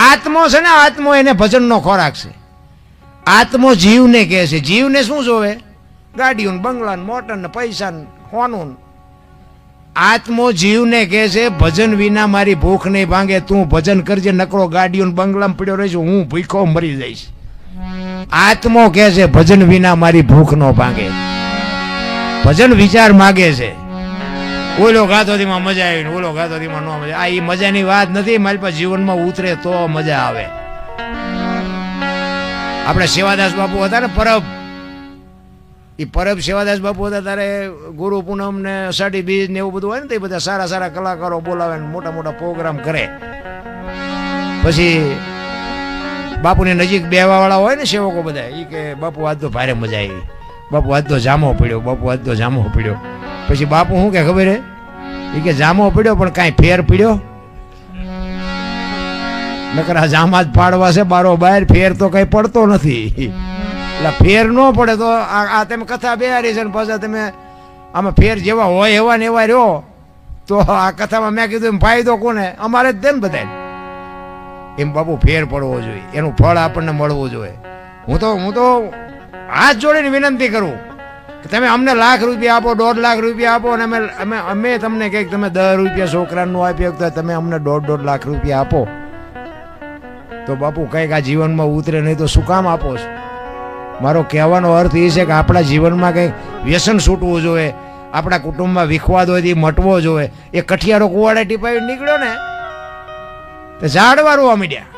આત્મો છે ને, આત્મો એને ભજનનો ખોરાક છે. આત્મો જીવને કે છે. જીવને શું જોવે? ગાડીઓ, બંગલા, મોટર ને પૈસા, હોનું. આત્મો જીવને કે છે ભજન વિના મારી ભૂખ નહીં ભાંગે. તું ભજન કરજે, નકરો ગાડીઓ બંગલામાં પડ્યો રહીશ, હું ભૂખો મરી જઈશ. આત્મો કે છે ભજન વિના મારી ભૂખ ન ભાંગે. ભજન વિચાર માગે છે. ઓલો ગાતો દીમાં મજા આવી, ઓલો ગાતો દીમાં ન મજા. આ એ મજાની વાત નથી. મારી પાસે જીવનમાં ઉતરે તો મજા આવે. આપણે સેવાદાસ બાપુ હતા ને, પરબ સેવાદાસ બાપુ હતા ત્યારે ગુરુ પૂનમ ને અષાઢી બીજ ને એવું બધું હોય ને, તે બધા સારા સારા કલાકારો બોલાવે ને મોટા મોટા પ્રોગ્રામ કરે. પછી બાપુની નજીક બેવા વાળા હોય ને સેવકો બધા, એ કે બાપુ આજ તો ભારે મજા આવી, બાપુ આજ તો જામો પડ્યો, બાપુ આજ તો જામો પડ્યો. પછી બાપુ શું કે ખબર હે? એ કે જામો પડ્યો પણ કાંઈ ફેર પડ્યો? નકર આ જામા જ પાડવા છે બારો બહાર, ફેર તો કઈ પડતો નથી. એટલે ફેર ન પડે તો આ તમે કથા બેહારી છે ને પાછા તમે આમાં ફેર જેવા હોય એવા ને એવા રહ્યો, તો આ કથામાં મેં કીધું એમ ફાયદો કોને? અમારે જ દેન બધાને. એમ બાપુ ફેર પડવો જોઈએ, એનું ફળ આપણને મળવું જોઈએ. હું તો હાથ જોડીને વિનંતી કરું કે તમે અમને લાખ રૂપિયા આપો, 1.5 લાખ રૂપિયા આપો, અને અમે તમને કંઈક તમે 10 રૂપિયા છોકરાનું આપ્યો તો તમે અમને 1.5 લાખ રૂપિયા આપો, તો બાપુ કંઈક આ જીવનમાં ઉતરે. નહીં તો શું કામ આપો છો? મારો કહેવાનો અર્થ એ છે કે આપણા જીવનમાં કંઈક વ્યસન છૂટવું જોઈએ, આપણા કુટુંબમાં વિખવાદ હોય એ મટવો જોઈએ. એ કઠિયારો કુવાડે ટીપાવી નીકળ્યો ને તો ઝાડવા રોવા માંડ્યા.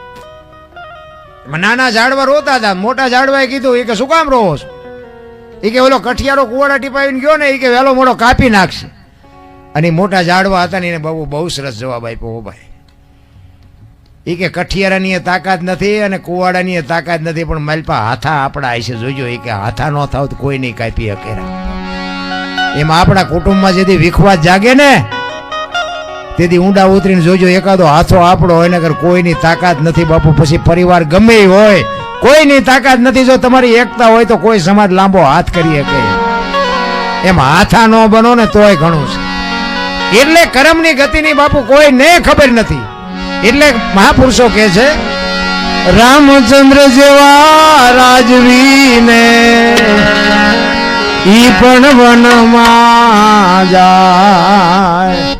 નાના ઝાડવા રોતા હતા, મોટા ઝાડવાએ કીધું એ કે શું કામ રોવો છો? એ કે ઓલો કઠિયારો કુવાડા ટીપાવીને ગયો ને, એ કે વહેલો મોડો કાપી નાખશે. અને મોટા ઝાડવા હતા ને એને બહુ સરસ જવાબ આપ્યો. ભાઈ એ કે કઠિયારાની તાકાત નથી અને કુવાડાની તાકાત નથી, પણ માલપા હાથા આપણા આય છે, જોજો. એ કે હાથા ન થાવ તો કોઈ નહીં કાપી શકે. એમાં આપણા કુટુંબમાં જેથી વિખવાદ જાગે ને તેથી ઊંડા ઉતરીને જોજો, એકાદો હાથો આપણો હોય ને, કોઈની તાકાત નથી બાપુ. પછી પરિવાર ગમે હોય, કોઈની તાકાત નથી. જો તમારી એકતા હોય તો કોઈ સમાજ લાંબો હાથ કરી શકે. એમ હાથા ન બનો ને તોય ઘણું છે. એટલે કર્મની ગતિની બાપુ કોઈને ખબર નથી. એટલે મહાપુરુષો કહે છે રામચંદ્ર જેવા રાજવીને ઈ પણ વનમાં જાય.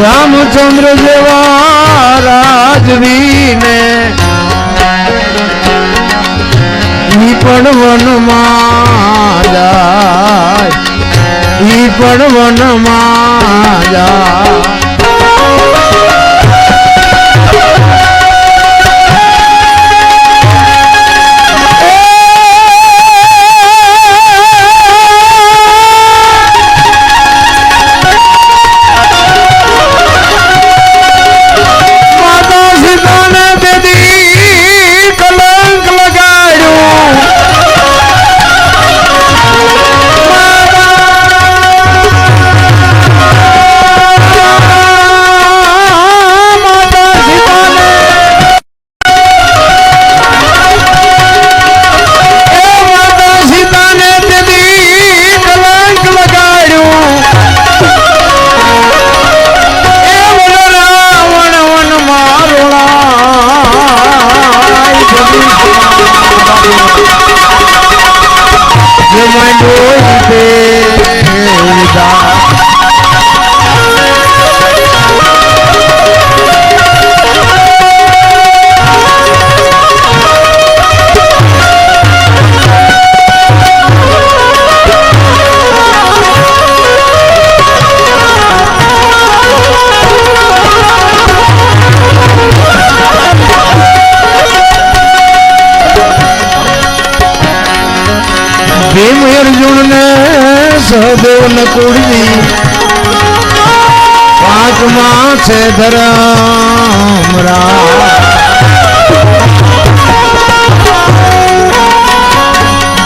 રામચંદ્ર જેવા રાજવીને ઈ પણ વનમાં જાય, ઈ પણ વનમાં જાય. નકુળજી પાંચમાં છે ધરમ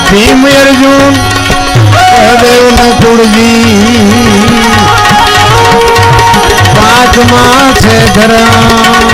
ભીમ અર્જુન સહદેવ નકુળજી પાંચમાં છે ધરમ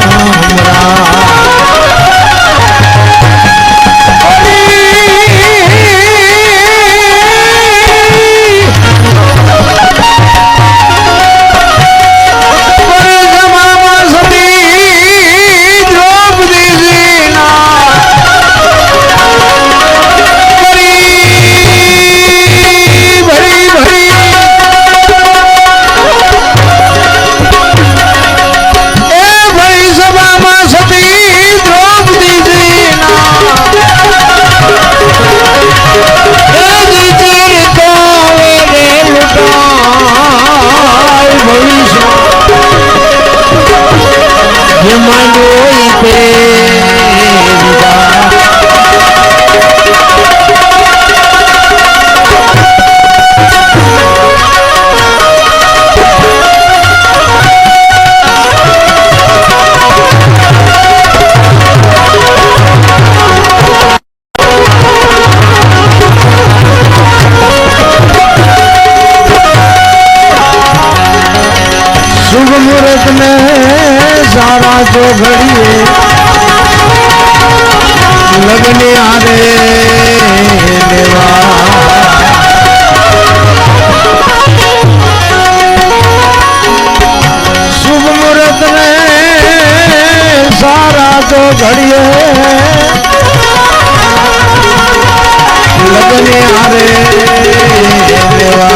सारा जो घड़िए लगने आरे लेवा शुभ मुहूर्त में सारा जो घड़िए लगने आरे लेवा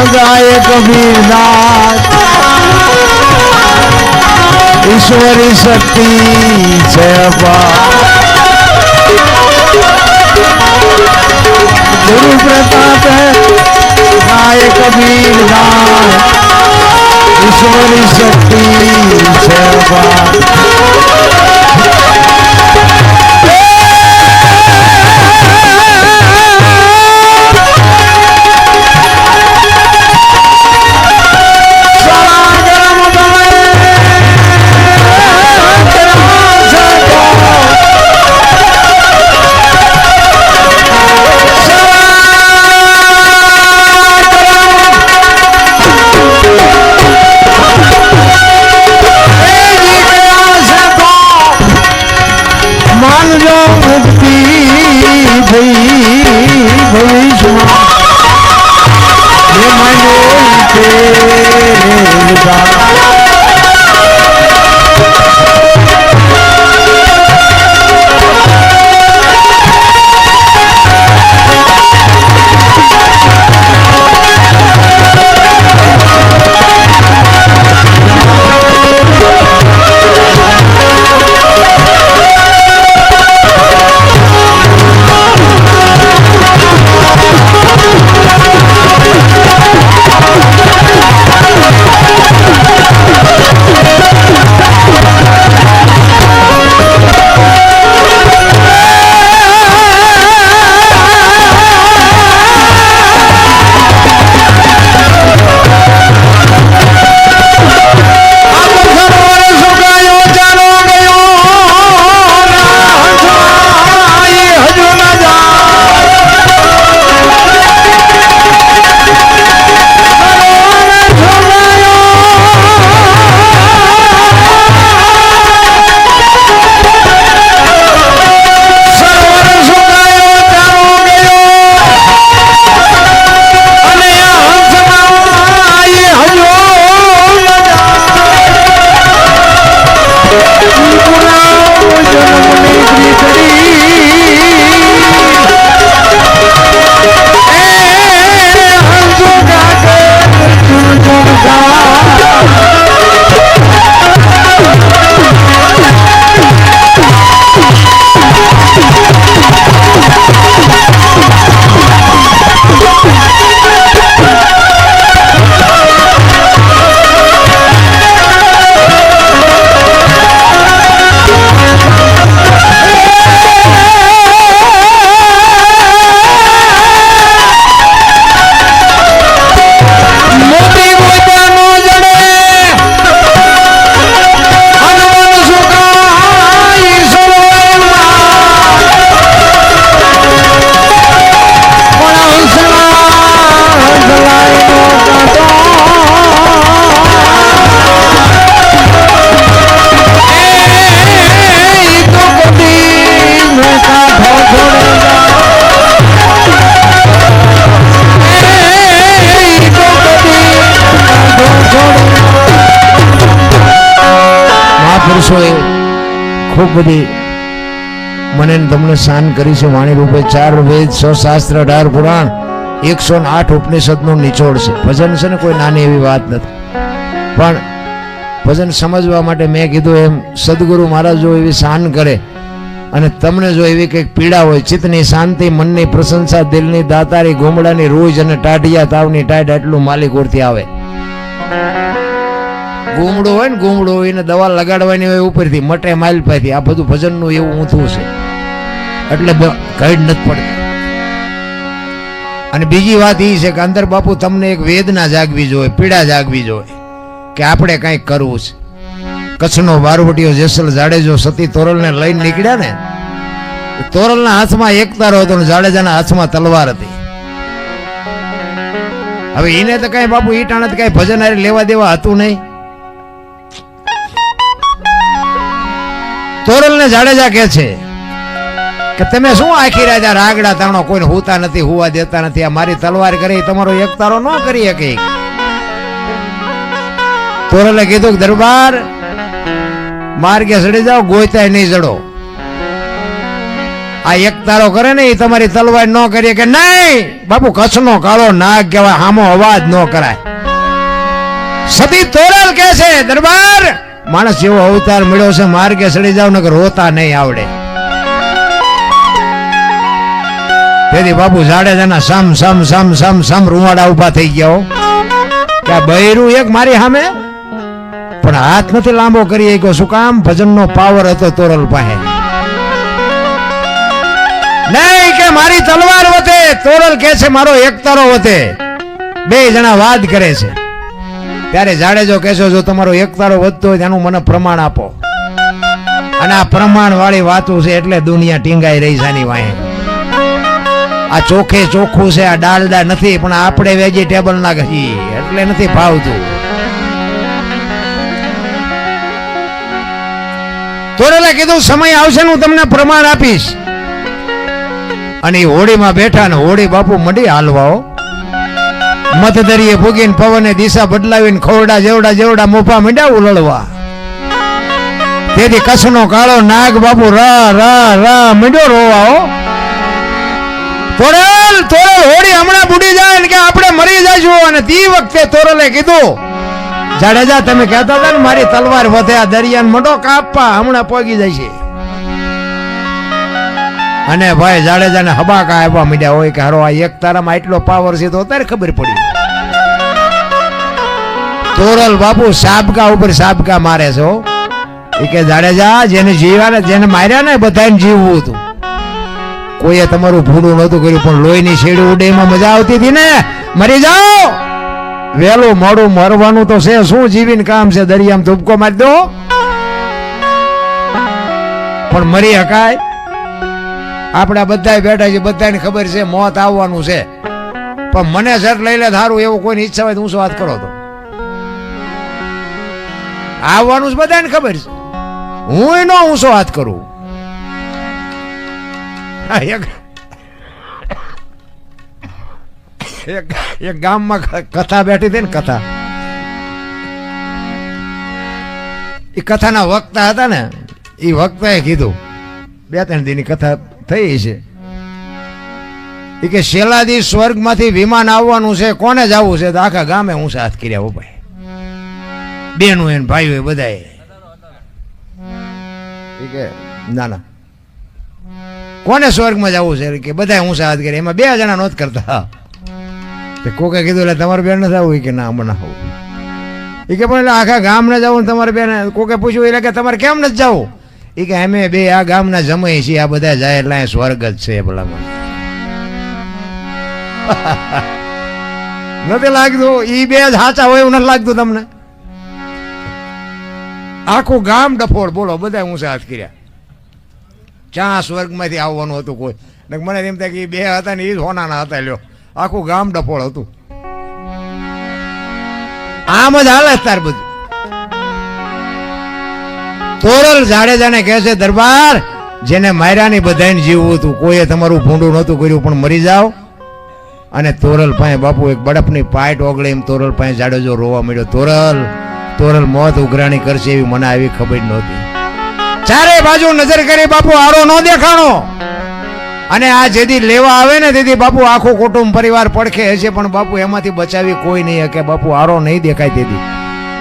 गाय कबीरदास ईश्वरी शक्ति છે गुरु प्रताप गाय कबीरदास ईश्वरी शक्ति છે વર્ષોએ ખૂબ બધી મને ને તમને શાન કરી છે. વાણી રૂપે 4 વેદ 6 શાસ્ત્ર 18 પુરાણ 108 ઉપનિષદનો નિચોડ છે. ભજન છે ને કોઈ નાની એવી વાત નથી, પણ ભજન સમજવા માટે મેં કીધું એમ સદગુરુ મહારાજ જો એવી શાન કરે અને તમને જો એવી કંઈક પીડા હોય, ચિત્તની શાંતિ, મનની પ્રશંસા, દિલની દાતારી, ગોમડાની રૂજ અને ટાઢિયા તાવની ટાઢ એટલું માલિકોરથી આવે. ગુમડો હોય ને ગુમડો એને દવા લગાડવાની હોય ઉપરથી મટે માઇલ પાથી. આ બધું ભજનનું એવું ઊંથું છે એટલે કઈ નથી પડતી. અને બીજી વાત એ છે કે અંદર બાપુ તમને એક વેદના જાગવી જોઈએ, પીડા જાગવી જોઈએ કે આપણે કંઈક કરવું છે. કચ્છનો બારવટીયો જેસલ જાડેજો સતી તોરલને લઈને નીકળ્યા ને, તોરલના હાથમાં એક તારો હતો ને જાડેજાના હાથમાં તલવાર હતી. હવે એને તો કઈ બાપુ ઈ ટાણે કઈ ભજન હારે લેવા દેવા હતું નહીં. તોરલને જાડેજા કે છે કે તમે શું આખી રાજા રાગડા તાણો, કોઈને હુતા નથી, હુવા દેતા નથી. આ મારી તલવાર કરી તમારો એક તારો ન કરી શકે. તોરલે કીધું કે દરબાર માર્ગે ચડી જાઓ, ગોયતાય નહીં જડો. આ એક તારો કરે ને એ તમારી તલવાર ન કરીએ કે નહીં બાપુ. કચ્છનો કાળો નાગ કહેવાય, હામો અવાજ ન કરાય. સતી તોરલ કે છે દરબાર માણસ જેવો અવતાર મળ્યો છે, માર્ગે ચડી જાવ ને રોતા નહીં આવડે. તેથી બાપુ જાડેજાના સમ સમ સમ સમ સમ રૂવાડા ઉભા થઈ ગયા કે આ બૈરું એક મારી સામે, પણ હાથ નથી લાંબો કરી ગયો. શું કામ? ભજનનો પાવર હતો તોરલ પાસે. નહીં કે મારી તલવાર વધે, તોરલ કે છે મારો એક તારો વધે. બે જણા વાદ કરે છે. ત્યારે જાડેજો કહેશો જો તમારો એક તારો વધતો હોય તેનું મને પ્રમાણ આપો. અને આ પ્રમાણ વાળી વાતો છે એટલે દુનિયા ટીંગાઈ રહી છે. વાહે આ ચોખે ચોખ્ખું છે, આ ડાલડા નથી, પણ આપણે વેજીટેબલ ના ઘી એટલે નથી ભાવતું. તોરલે કીધું સમય આવશે હું તમને પ્રમાણ આપીશ. અને એ હોડીમાં બેઠા ને હોડી બાપુ મંડી હાલવાઓ. મતદરીએ ભૂગીને પવને દિશા બદલાવીને ખોરડા જેવડા જેવડા મોફા મીંડા ઉલળવા. તેથી કચ્છનો કાળો નાગ બાપુ રા રા રા મીંડો રોવાઓ. તોરલ તોરલ હોડી હમણાં બુડી જાય ને કે આપણે મરી જઈશું. અને તે વખતે તોરલે કીધું જાડેજા તમે કહેતા હતા ને મારી તલવાર વધે, આ દરિયાને મોટો કાપવા હમણાં પોગી જાય છે. અને ભાઈ જાડેજાને હબાકા આવવા માંડ્યા હોય કે હારો આ એક તારામાં આટલો પાવર છે તો અત્યારે ખબર પડી. તોરલ બાપુ સાબકા ઉપર સાબકા મારે છે. એ કે જાડેજા જેને જીવ્યા ને જેને માર્યા ને બધાને જીવવું હતું. કોઈએ તમારું ભૂડું નહોતું કર્યું, પણ લોહીની શેડી ઉડે એમાં મજા આવતી હતી ને. મરી જાઓ, વેલું મોડું મરવાનું તો છે, શું જીવીને કામ છે? દરિયામાં ધૂપકો મારી દો પણ મરી હકાય? આપડા બધા બેઠા છે, બધાને ખબર છે મોત આવવાનું છે, પણ મને શર્ટ લઈ લે સારું એવું કોઈની ઈચ્છા હોય તો ઊંચો હાથ કરો તો આવવાનું જ બધાને ખબર છે. હું એનો ઊંચો હાથ કરું. એક ગામમાં કથા બેઠી હતી ને, કથા એ કથાના વક્તા હતા ને, એ વક્તાએ કીધું 2-3 દિનની કથા થઈ છે. એ કે શેલાદી સ્વર્ગમાંથી વિમાન આવવાનું છે, કોને જવું છે? તો આખા ગામે ઊંચા હાથ કર્યા હો ભાઈ, બેનો એને ભાઈઓ બધાએ. એ કે ના ના કોને સ્વર્ગમાં જવું છે? કે બધા ઊંચા હાથ કર્યા. એમાં 2 જણા નોંધ કરતા. કોકે કીધું એટલે તમારે બેન નથી આવું? કે ના મને આવું. એ કે પણ એટલે આખા ગામ ને જવું તમારે બેન? કોકે પૂછ્યું એટલે કે તમારે કેમ નથી જવું? એ કે અમે 2 આ ગામના જમાઈ છીએ, આ બધા જાય એટલે સ્વર્ગ જ છે. ભલામણ નથી લાગતું? એ 2 સાચા હોય એવું નથી લાગતું તમને? આખું ગામ ડફોડ બોલો, બધા ઊંચા હાથ કર્યા. ક્યાં સ્વર્ગમાંથી આવવાનું હતું કોઈ? મને એમ થાય કે 2 હતા ને એ હોનાના હતા. લ્યો આખું ગામ ડફોળ હતું. આમ જ હાલે તાર બધું. તોરલ જાડેજાને કહે છે દરબાર જેને માર્યાની બધાને જીવવું હતું, કોઈએ તમારું ભૂંડું નહોતું કર્યું, પણ મરી જાઓ. અને તોરલ પાસે બાપુ એક બળફની પાઇટ ઓગળે એમ તોરલ પાસે જાડેજો રોવા મળ્યો. તોરલ તોરલ મોત ઉઘરાણી કરશે એવી મને આવી ખબર નહોતી. ચારે બાજુ નજર કરી બાપુ આરો ન દેખાણો. અને આ જેથી લેવા આવે ને તેથી બાપુ આખું કુટુંબ પરિવાર પડખે હશે, પણ બાપુ એમાંથી બચાવી કોઈ નહીં શકે. બાપુ આરો નહીં દેખાય તેથી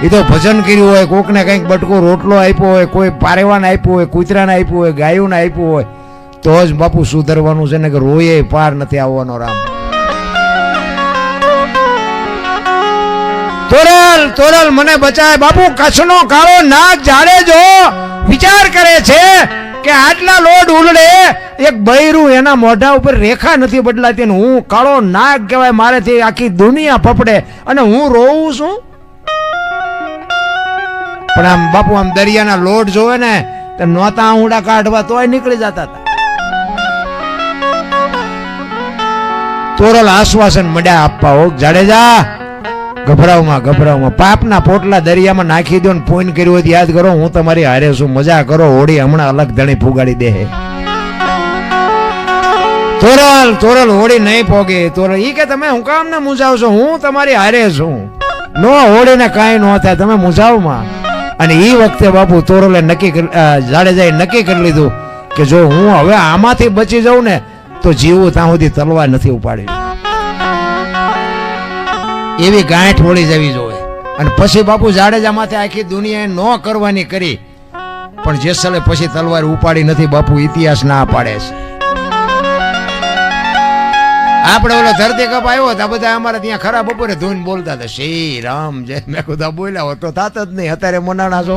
એ તો ભજન કર્યું હોય, કોકને કંઈક બટકો રોટલો આપ્યો હોય, કોઈ પારેવાને આપ્યું હોય, કૂતરાને આપ્યું હોય, ગાયોને આપ્યું હોય, તો જ બાપુ સુધરવાનું છે ને કે રોયે પાર નથી આવવાનો. રામ તોરલ તોરલ મને બચાય. બાપુ કચ્છનો કાળો નાગ જાડે જો વિચાર કરે છે કે આટલા લોડ ઉલડે એક બૈરું એના મોઢા ઉપર રેખા નથી બદલાતી, હું કાળો નાગ કહેવાય, મારેથી આખી દુનિયા પપડે અને હું રોવું છું. પણ આમ બાપુ આમ દરિયાના લોડ જોવે ને તો નોતા ઊંડા કાઢવા તોય નીકળી જતા હતા. તોરલ આશ્વાસન મળ્યા આપવા, હો જાડેજા ગભરાવમાં પાપના પોટલા દરિયામાં નાખી દો ને ફોન કર્યો હોય યાદ કરો, હું તમારી હારે છું, મજા કરો, હોડી હમણાં અલગ ધણી ફુગાડી દે. તોરલ હોડી નહીં પોગે. તોરલ ઈ કે તમે હું કામ ને મુંજાવશો, હું તમારી હારે છું, નો હોડીને કાંઈ ન થાય, તમે મુંજાવમાં. અને એ વખતે બાપુ તોરલે જાડેજાએ નક્કી કરી લીધું કે જો હું હવે આમાંથી બચી જાઉં ને તો જીવું ત્યાં સુધી તલવાર નથી ઉપાડી. એવી ગાંઠ વળી જવી જોઈએ. અને પછી બાપુ જાડેજા માથે આખી દુનિયાએ ન કરવાની કરી, પણ જેસલે પછી તલવાર ઉપાડી નથી. બાપુ ઇતિહાસ ના પાડે છે. આપણે ઓલો ધરતી કપ આવ્યો હતા, બધા અમારે ત્યાં ખરા બપોરે ધૂન બોલતા હતા, શ્રી રામ જય. મેં કીધું બોલ્યા હોત તો થાત જ નહીં. અત્યારે મનાણા છો.